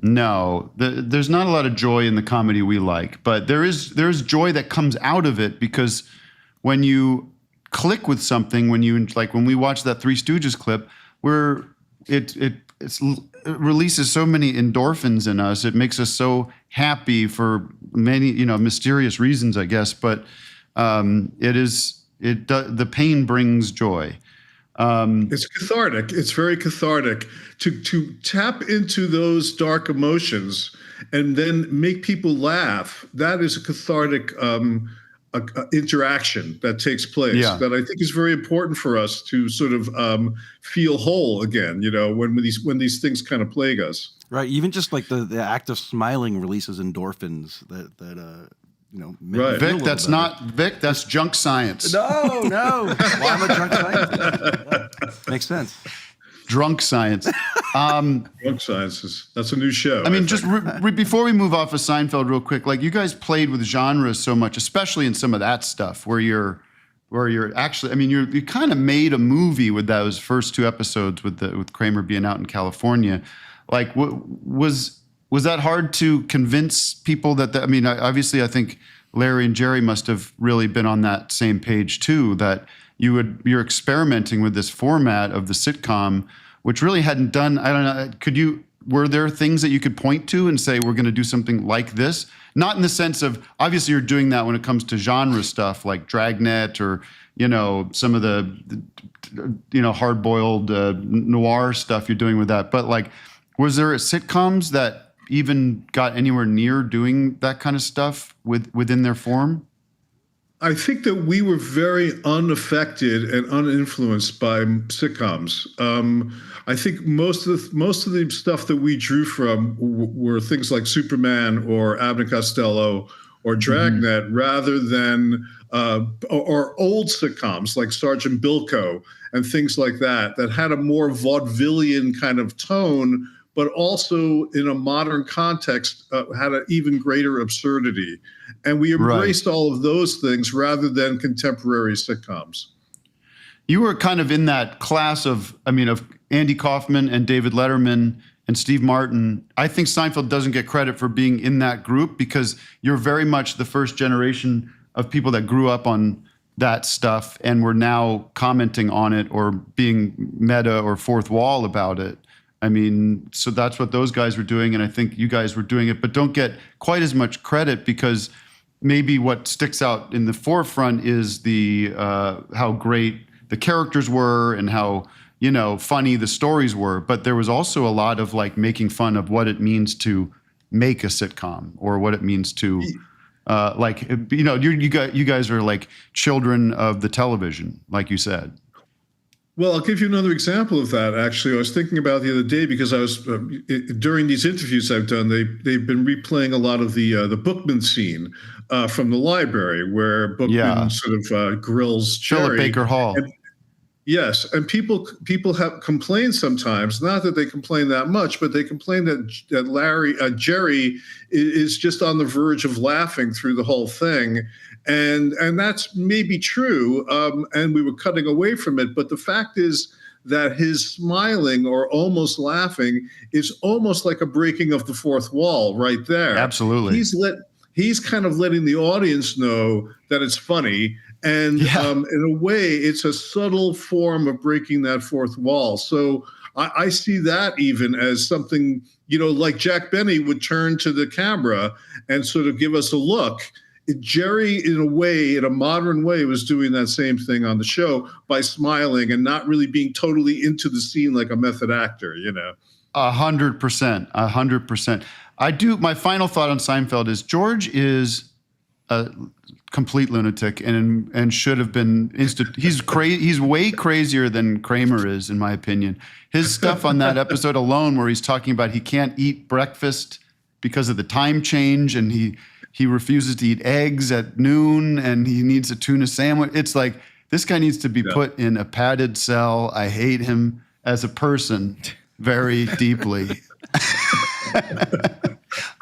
No, there's not a lot of joy in the comedy we like, but there's joy that comes out of it, because when you click with something, when we watch that Three Stooges clip, where it releases so many endorphins in us, it makes us so happy for many mysterious reasons, I guess. But the pain brings joy. It's cathartic. It's very cathartic to tap into those dark emotions and then make people laugh. That is a cathartic interaction that takes place that I think is very important for us to sort of feel whole again, when these things kind of plague us. Right. Even just like the act of smiling releases endorphins that right. Vic, that's junk science. No. Well, I'm a drunk scientist. Makes sense. Drunk science. Drunk science that's a new show. I mean, just before we move off of Seinfeld real quick, like you guys played with genres so much, especially in some of that stuff where you're actually, I mean, you kind of made a movie with those first two episodes with Kramer being out in California. Like, was that hard to convince people that I mean, obviously, I think Larry and Jerry must have really been on that same page too, that you're experimenting with this format of the sitcom, which really hadn't done. I don't know. were there things that you could point to and say, we're going to do something like this? Not in the sense of, obviously you're doing that when it comes to genre stuff like Dragnet or, some of the hard-boiled noir stuff you're doing with that. But like, was there sitcoms that even got anywhere near doing that kind of stuff within their form? I think that we were very unaffected and uninfluenced by sitcoms. I think most of the stuff that we drew from were things like Superman or Abbott and Costello or Dragnet, rather than or old sitcoms like Sergeant Bilko and things like that had a more vaudevillian kind of tone, but also in a modern context had an even greater absurdity. And we embraced all of those things rather than contemporary sitcoms. You were kind of in that class of Andy Kaufman and David Letterman and Steve Martin. I think Seinfeld doesn't get credit for being in that group because you're very much the first generation of people that grew up on that stuff and were now commenting on it or being meta or fourth wall about it. So that's what those guys were doing, and I think you guys were doing it, but don't get quite as much credit because maybe what sticks out in the forefront is the how great the characters were and how funny the stories were. But there was also a lot of like making fun of what it means to make a sitcom or what it means to you guys are like children of the television, like you said. Well, I'll give you another example of that. Actually, I was thinking about the other day because I was during these interviews I've done. They've been replaying a lot of the Bookman scene from the library, where Bookman sort of grills Jerry. Philip Baker Hall. Yes, and people have complained sometimes. Not that they complain that much, but they complain that Jerry is just on the verge of laughing through the whole thing. And that's maybe true, and we were cutting away from it. But the fact is that his smiling or almost laughing is almost like a breaking of the fourth wall right there. Absolutely. He's kind of letting the audience know that it's funny. And in a way, it's a subtle form of breaking that fourth wall. So I see that even as something, like Jack Benny would turn to the camera and sort of give us a look. Jerry, in a way, in a modern way, was doing that same thing on the show by smiling and not really being totally into the scene like a method actor, 100%. 100%. My final thought on Seinfeld is George is a complete lunatic and should have been he's way crazier than Kramer is, in my opinion. His stuff on that episode alone where he's talking about he can't eat breakfast because of the time change and he refuses to eat eggs at noon and he needs a tuna sandwich. It's like, this guy needs to be put in a padded cell. I hate him as a person very deeply.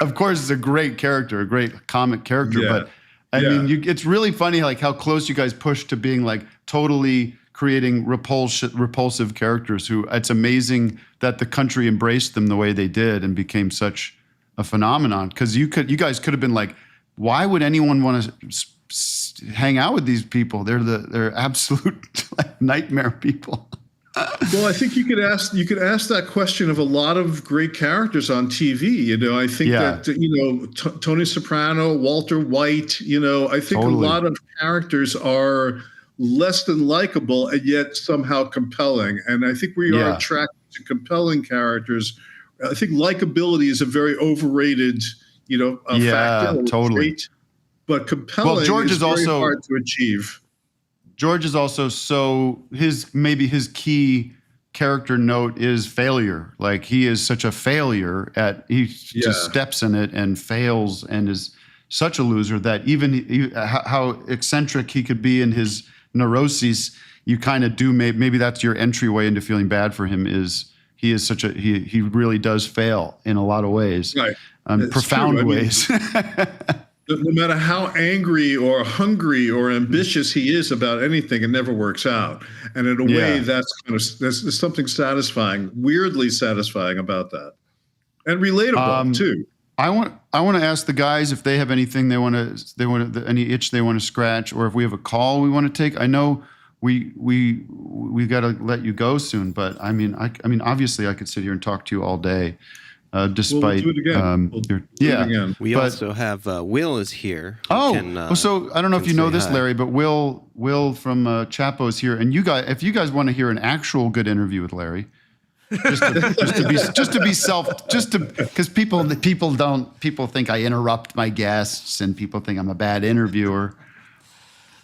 Of course, it's a great character, a great comic character, but it's really funny like how close you guys push to being like totally creating repulsive characters who it's amazing that the country embraced them the way they did and became such a phenomenon. Because you guys could have been like, why would anyone want to hang out with these people? They're absolute nightmare people. Well, I think you could ask that question of a lot of great characters on TV. I think that Tony Soprano, Walter White. I think a lot of characters are less than likable and yet somehow compelling. And I think we are attracted to compelling characters. I think likability is a very overrated, factor. Totally. Trait, but compelling is very hard to achieve. George is also his key character note is failure. Like he is such a failure just steps in it and fails and is such a loser that even how eccentric he could be in his neuroses, you kind of do maybe that's your entryway into feeling bad for him is he is he really does fail in a lot of ways, right? Profound ways. No matter how angry or hungry or ambitious he is about anything, it never works out. And in a way, there's something satisfying, weirdly satisfying about that, and relatable too. I want to ask the guys if they have anything any itch they want to scratch, or if we have a call we want to take. I know we got to let you go soon, but I mean, obviously, I could sit here and talk to you all day. despite do it again. We also have Will is here. So I don't know if you know this, Larry, but Will from Chapo is here, and you guys, if you guys want to hear an actual good interview with Larry, because people think I interrupt my guests and people think I'm a bad interviewer.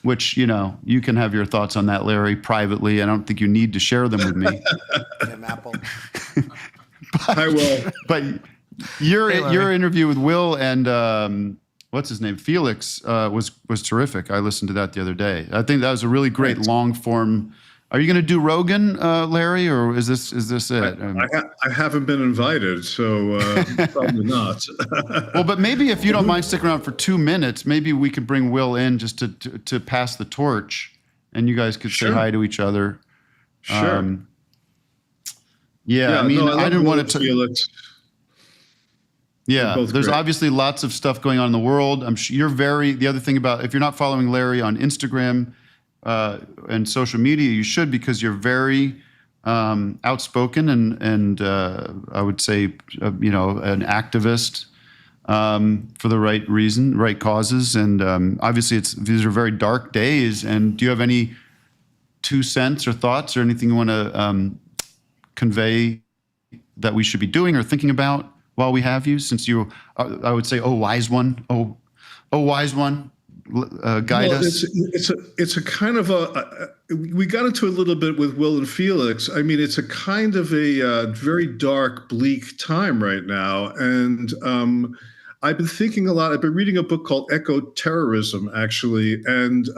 Which, you can have your thoughts on that, Larry, privately. I don't think you need to share them with me. Apple. I will. But your interview with Will and what's his name, Felix, was terrific. I listened to that the other day. I think that was a really great long form. Are you going to do Rogan, Larry, or is this it? I haven't been invited, so probably not. Well, but maybe if you don't mind sticking around for 2 minutes, maybe we could bring Will in just to pass the torch, and you guys could say hi to each other. Sure. I didn't want to. Felix. Yeah, there's obviously lots of stuff going on in the world. I'm sure the other thing about, if you're not following Larry on Instagram and social media, you should, because you're very outspoken and I would say, an activist for the right reason, right causes. And obviously these are very dark days. And do you have any 2 cents or thoughts or anything you want to convey that we should be doing or thinking about while we have you, since you, I would say, wise one, wise one, guide us. It's a kind of we got into a little bit with Will and Felix. I mean, it's a kind of a very dark, bleak time right now. And I've been thinking a lot. I've been reading a book called Eco-Terrorism, actually, and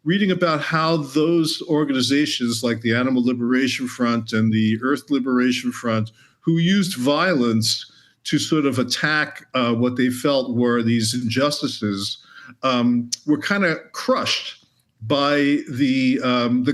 reading about how those organizations like the Animal Liberation Front and the Earth Liberation Front, who used violence to sort of attack what they felt were these injustices, were kind of crushed by the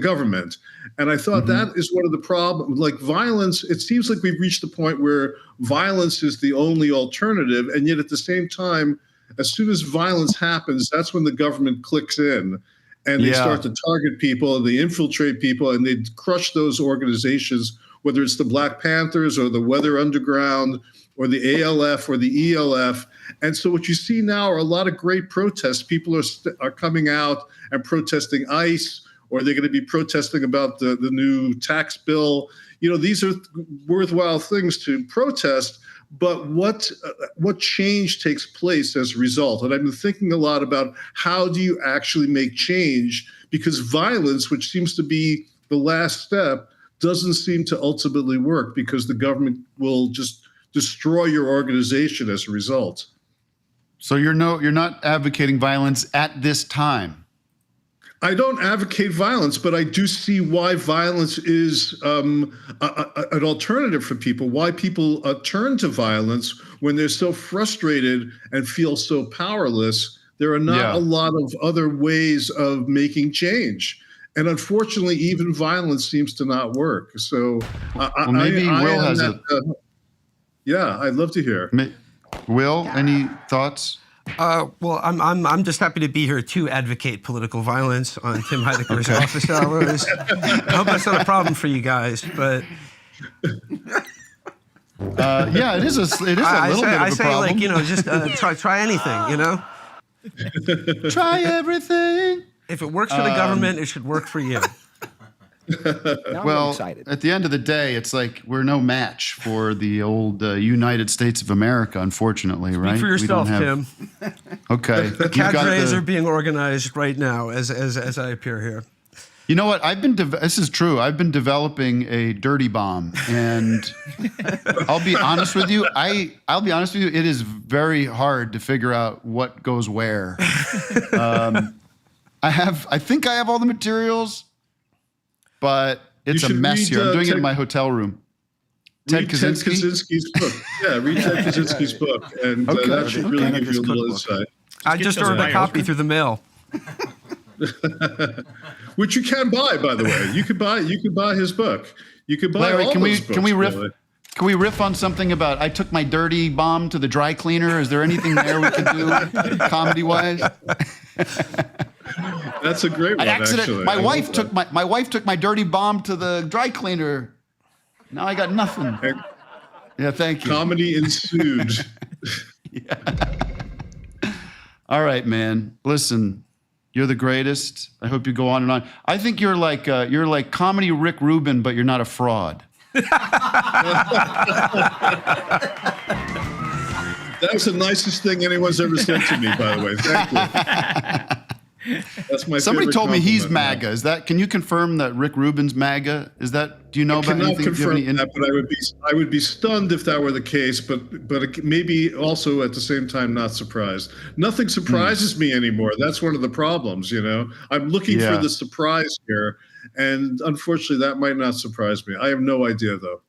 government. And I thought that is one of the problems. Like violence, it seems like we've reached the point where violence is the only alternative. And yet at the same time, as soon as violence happens, that's when the government clicks in. And they start to target people, and they infiltrate people, and they crush those organizations, whether it's the Black Panthers or the Weather Underground or the ALF or the ELF. And so what you see now are a lot of great protests. People are coming out and protesting ICE, or they're going to be protesting about the new tax bill. These are worthwhile things to protest. But what change takes place as a result? And I've been thinking a lot about how do you actually make change? Because violence, which seems to be the last step, doesn't seem to ultimately work, because the government will just destroy your organization as a result. So you're not advocating violence at this time? I don't advocate violence, but I do see why violence is an alternative for people, why people turn to violence when they're so frustrated and feel so powerless. There are not a lot of other ways of making change. And unfortunately, even violence seems to not work. So maybe Will has I'd love to hear. Will, any thoughts? Well, I'm just happy to be here to advocate political violence on Tim Heidecker's office hours. I hope that's not a problem for you guys, but it is a little bit of a problem. Just try anything, Try everything. If it works for the government, it should work for you. Well, at the end of the day, it's like we're no match for the old United States of America, unfortunately, right? Speak for yourself, Tim. Okay. The cadres are being organized right now as I appear here. You know what? This is true. I've been developing a dirty bomb, and I'll be honest with you. It is very hard to figure out what goes where. I think I have all the materials, but it's a mess here. I'm doing it in my hotel room. Ted Kaczynski's book. Yeah, read Ted Kaczynski's book, and that should really give you a little insight. I just ordered a copy through the mail. Which you can buy, by the way. You could buy his book. You could buy Larry, all those books. Can we riff on something about I took my dirty bomb to the dry cleaner? Is there anything there we could do comedy-wise? That's a great one. Actually, my wife took my dirty bomb to the dry cleaner. Now I got nothing. Yeah, thank you. Comedy ensued. All right, man. Listen, you're the greatest. I hope you go on and on. I think you're like comedy Rick Rubin, but you're not a fraud. That's the nicest thing anyone's ever said to me, by the way. Thank you. That's my Somebody favorite told me he's compliment, MAGA. Is that? Can you confirm that Rick Rubin's MAGA? Is that? Do you know about cannot anything? confirm that, but I would be stunned if that were the case. But maybe also at the same time not surprised. Nothing surprises me anymore. That's one of the problems. You know, I'm looking for the surprise here, and unfortunately, that might not surprise me. I have no idea though.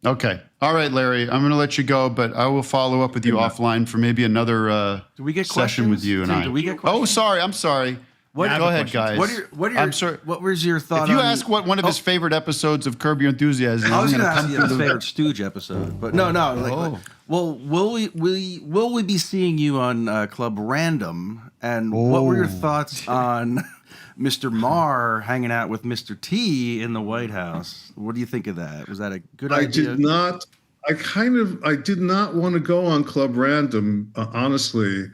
Okay. All right, Larry. I'm going to let you go, but I will follow up with you offline for maybe another Do we get session with you and Tim, I. do we get Oh, questions? sorry. I'm sorry. Go ahead, guys. I'm sorry. What was your thought? If you on, ask what one of his favorite episodes of Curb Your Enthusiasm, I was I'm going to gonna ask you come his through favorite Stooge episode, but no. Well, will we be seeing you on Club Random? And what were your thoughts on Mr. Marr hanging out with Mr. T in the White House? What do you think of that? Was that a good idea? I did not want to go on Club Random, honestly.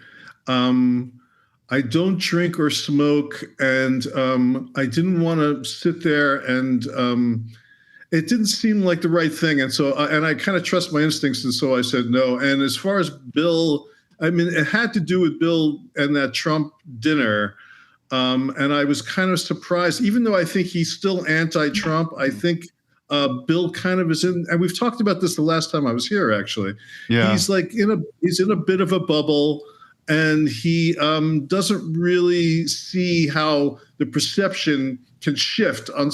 I don't drink or smoke, and I didn't want to sit there, and it didn't seem like the right thing. And so, and I kind of trust my instincts, and so I said no. And as far as Bill, I mean, it had to do with Bill and that Trump dinner. And I was kind of surprised, even though I think he's still anti-Trump. I think Bill kind of is in, and we've talked about this the last time I was here. Actually, he's like he's in a bit of a bubble, and he doesn't really see how the perception can shift on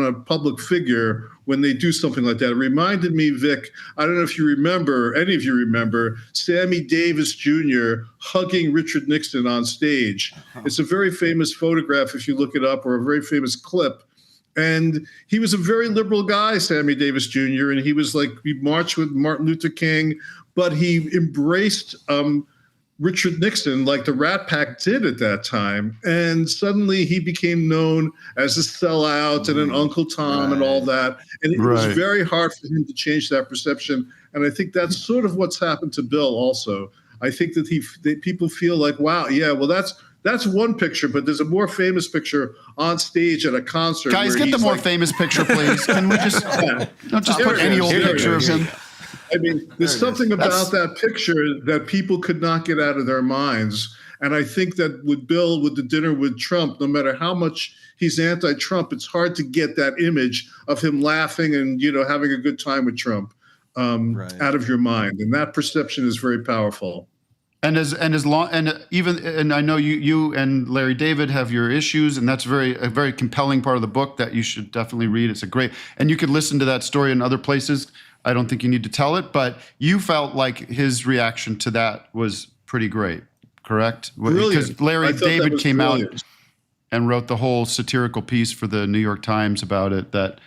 a public figure when they do something like that. It reminded me, Vic, I don't know if you remember, any of you remember, Sammy Davis Jr. hugging Richard Nixon on stage. It's a very famous photograph if you look it up, or a very famous clip. And he was a very liberal guy, Sammy Davis Jr., and he marched with Martin Luther King, but he embraced Richard Nixon like the Rat Pack did at that time. And suddenly he became known as a sellout and an Uncle Tom and all that. And it was very hard for him to change that perception. And I think that's sort of what's happened to Bill also. I think that people feel like, wow, yeah, well, that's one picture, but there's a more famous picture on stage at a concert. Guys, get the more famous picture, please. Can we just don't just put any old picture of him? I mean, there's something about that picture that people could not get out of their minds. And I think that with Bill, with the dinner with Trump, no matter how much he's anti-Trump, it's hard to get that image of him laughing and, having a good time with Trump out of your mind. And that perception is very powerful. And I know you and Larry David have your issues, and that's a very compelling part of the book that you should definitely read. It's and you could listen to that story in other places. I don't think you need to tell it, but you felt like his reaction to that was pretty great, correct? Brilliant. Because Larry David came brilliant. out and wrote the whole satirical piece for the New York Times about it. That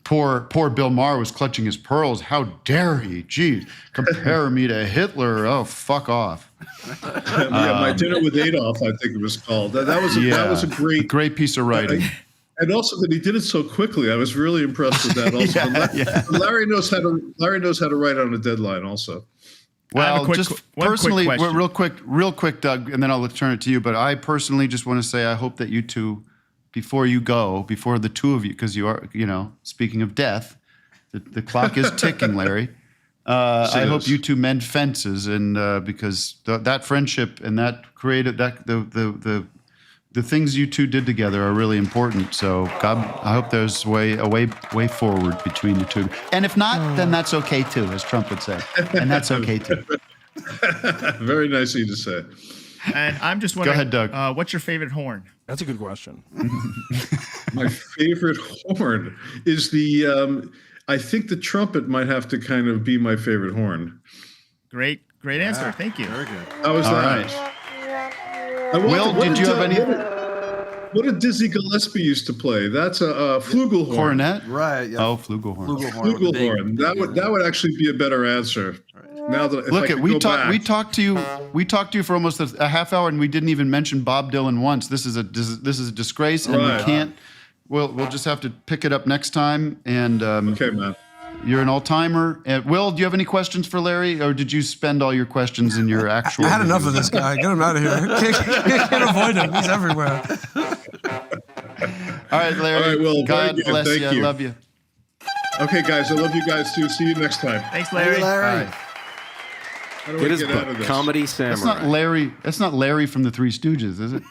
poor Bill Maher was clutching his pearls. How dare he? Geez, compare me to Hitler? Oh, fuck off. My Dinner with Adolf, I think it was called. That was a great piece of writing. And also that he did it so quickly. I was really impressed with that. Also, Larry knows how to write on a deadline. Also, well, just personally, real quick, Doug, and then I'll turn it to you. But I personally just want to say I hope that you two, before the two of you, because you are, speaking of death, the clock is ticking, Larry. I hope you two mend fences, and because that friendship and that creative the things you two did together are really important. So God, I hope there's a way forward between the two. And if not, then that's okay too, as Trump would say. And that's okay too. Very nice of you to say. And I'm just wondering, go ahead, Doug. What's your favorite horn? That's a good question. My favorite horn is I think the trumpet might have to kind of be my favorite horn. Great answer. Thank you. Very good. How was that? Right. Will, did you have any? What did Dizzy Gillespie used to play? That's a flugelhorn. Cornet? Right. Yeah. Oh, flugelhorn. Flugelhorn. That would actually be a better answer. Right. Now that we talked to you for almost a half hour, and we didn't even mention Bob Dylan once. This is a disgrace, and we can't. We'll just have to pick it up next time. And okay, man. You're an all-timer. Will, do you have any questions for Larry, or did you spend all your questions in your actual? I had enough of this guy. Get him out of here. Can't avoid him. He's everywhere. All right, Larry. All right, Will, God very good. bless Thank you. you. I love you. Okay, guys, I love you guys too. See you next time. Thanks, Larry. All right. How do Get I his get out of book, this? Comedy Samurai. That's not Larry. That's not Larry from the Three Stooges, is it?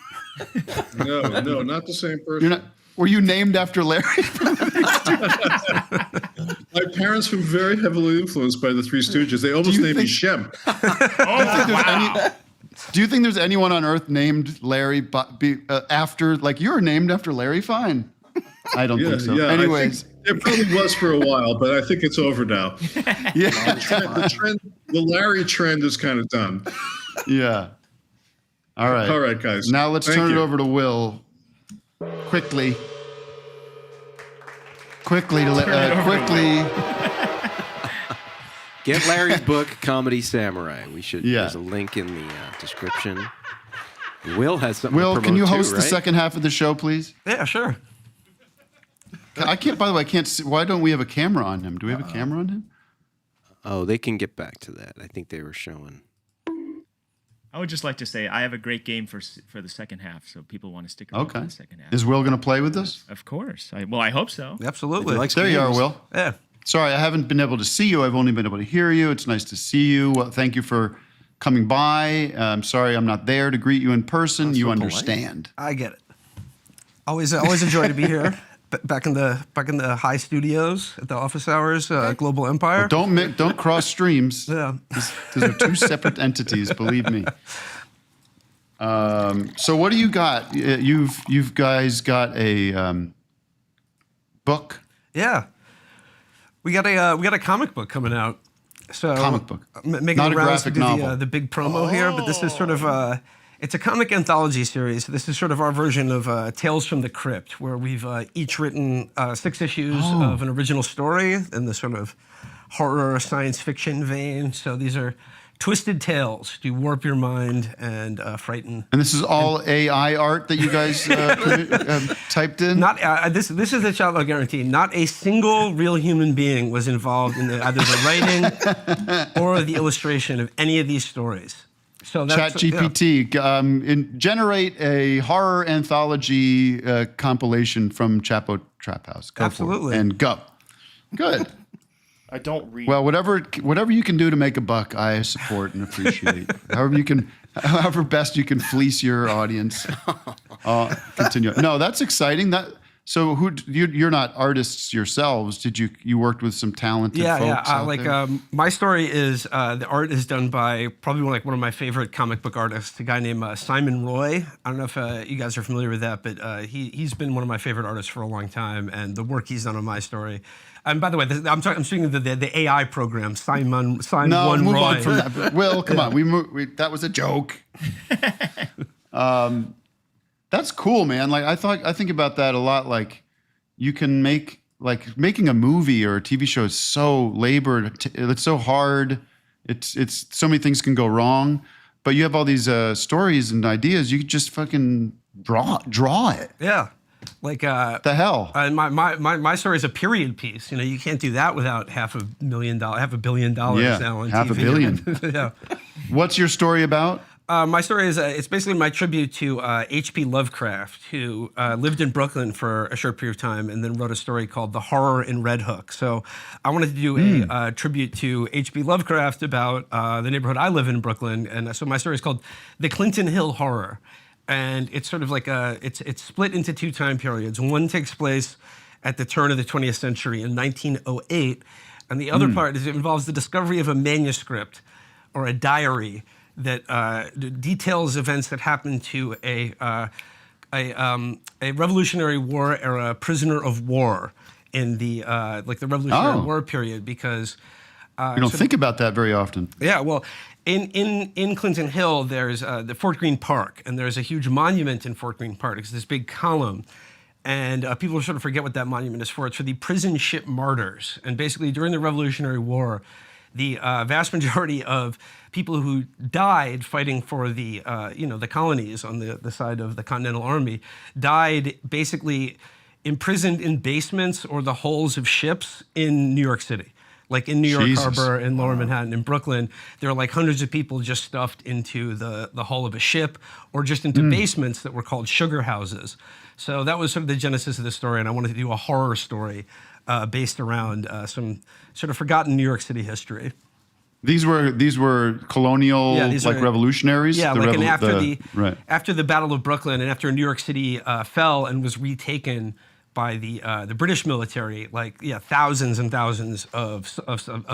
No, not the same person. Were you named after Larry? My parents were very heavily influenced by the Three Stooges. They almost named me Shem. Do you think there's anyone on Earth named Larry after, like you were named after Larry Fine? I don't think so. Anyways. It probably was for a while, but I think it's over now. Yeah. The Larry trend is kind of done. Yeah. All right. All right, guys. Now let's Thank turn it you. over to Will. Quickly. Quickly. Get Larry's book, Comedy Samurai. Yeah. There's a link in the description. Will has something to Will, promote can you too, host the right? second half of the show, please? Yeah, sure. I can't, by the way, I can't see. Why don't we have a camera on him? Do we have a camera on him? Oh, they can get back to that. I think they were showing. I would just like to say I have a great game for the second half, so people want to stick around for Okay. the second half. Is Will going to play with us? Of course. I hope so. Absolutely. There you are, Will. Yeah. Sorry, I haven't been able to see you. I've only been able to hear you. It's nice to see you. Well, thank you for coming by. I'm sorry I'm not there to greet you in person. You understand. I get it. Always enjoy to be here. Back in the high studios at the office hours, Global Empire. Don't cross streams. Yeah. Those are two separate entities, believe me. So what do you got? You've guys got a book. Yeah. We got a comic book coming out. So Comic book. Making Not the a rounds to graphic do novel. the big promo here, but this is sort of it's a comic anthology series. This is sort of our version of Tales from the Crypt, where we've each written 6 issues of an original story in the sort of horror science fiction vein. So these are twisted tales to warp your mind and frighten. And this is all AI art that you guys typed in? Not this is the Chapo guarantee. Not a single real human being was involved in either the writing or the illustration of any of these stories. So that's ChatGPT, generate a horror anthology compilation from Chapo Trap House. Go for it. Absolutely. And go. Good. I don't read. Well, whatever you can do to make a buck, I support and appreciate. However best you can fleece your audience. Continue. No, that's exciting. So you're not artists yourselves. Did you worked with some talented folks out there? My story is the art is done by probably one of my favorite comic book artists, a guy named Simon Roy. I don't know if you guys are familiar with that, but he's been one of my favorite artists for a long time, and the work he's done on my story. And by the way, I'm speaking of the AI program, Simon No, move Roy. on from that. Will, come on. That was a joke. That's cool, man. Like I think about that a lot. Like you can making a movie or a TV show is so labored. It's so hard. It's so many things can go wrong. But you have all these stories and ideas. You could just fucking draw it. Yeah. Like the hell. My story is a period piece. You can't do that without $500 million now on TV. $500 million. Yeah. What's your story about? My story is it's basically my tribute to H.P. Lovecraft, who lived in Brooklyn for a short period of time and then wrote a story called The Horror in Red Hook. So I wanted to do a tribute to H.P. Lovecraft about the neighborhood I live in Brooklyn. And so my story is called The Clinton Hill Horror. And it's sort of like it's split into 2 time periods. One takes place at the turn of the 20th century in 1908. And the other part is it involves the discovery of a manuscript or a diary that details events that happened to a Revolutionary War era prisoner of war in the the Revolutionary War period, because you don't think about that very often. Yeah, well, in Clinton Hill, there's the Fort Greene Park, and there's a huge monument in Fort Greene Park. It's this big column. And people sort of forget what that monument is for. It's for the prison ship martyrs. And basically, during the Revolutionary War, the vast majority of people who died fighting for the the colonies on the side of the Continental Army died basically imprisoned in basements or the hulls of ships in New York City. Like in New York Jesus. Harbor, in Lower Manhattan, in Brooklyn, there are like hundreds of people just stuffed into the hull of a ship or just into basements that were called sugar houses. So that was sort of the genesis of the story, and I wanted to do a horror story based around some sort of forgotten New York City history. These were colonial, revolutionaries. Yeah, Right. after the Battle of Brooklyn and after New York City fell and was retaken by the British military, thousands and thousands of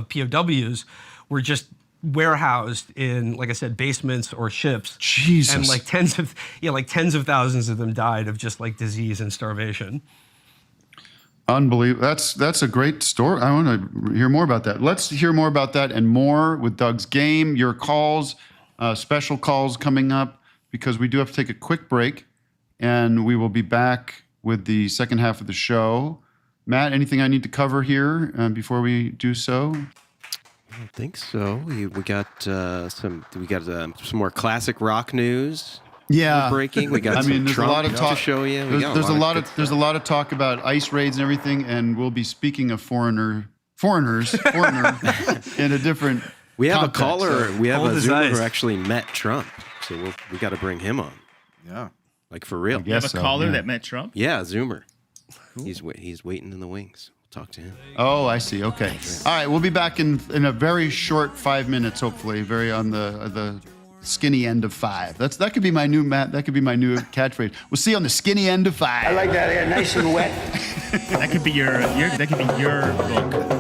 POWs were just warehoused in, like I said, basements or ships. Jesus. And tens of thousands of them died of just like disease and starvation. Unbelievable. That's a great story. I want to hear more about that. Let's hear more about that and more with Doug's game. Your calls, special calls coming up, because we do have to take a quick break, and we will be back with the second half of the show. Matt, anything I need to cover here before we do so? I don't think so. We got some more classic rock news. Yeah, breaking. We got. There's a lot of talk to show you. There's a lot of talk about ICE raids and everything, and we'll be speaking of foreigner in a different. We have context, a caller. We have a Zoomer who eyes. actually met Trump, so we got to bring him on. Yeah, like for real. You have a caller that met Trump? Yeah, Zoomer. Cool. He's waiting in the wings. We'll talk to him. Oh, I see. Okay. All right, we'll be back in a very short 5 minutes, hopefully. Very on the skinny end of 5. That could be my new That could be my new catchphrase. We'll see you on the skinny end of 5. I like that. Yeah, nice and wet. That could be your book.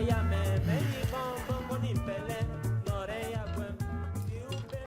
Miami.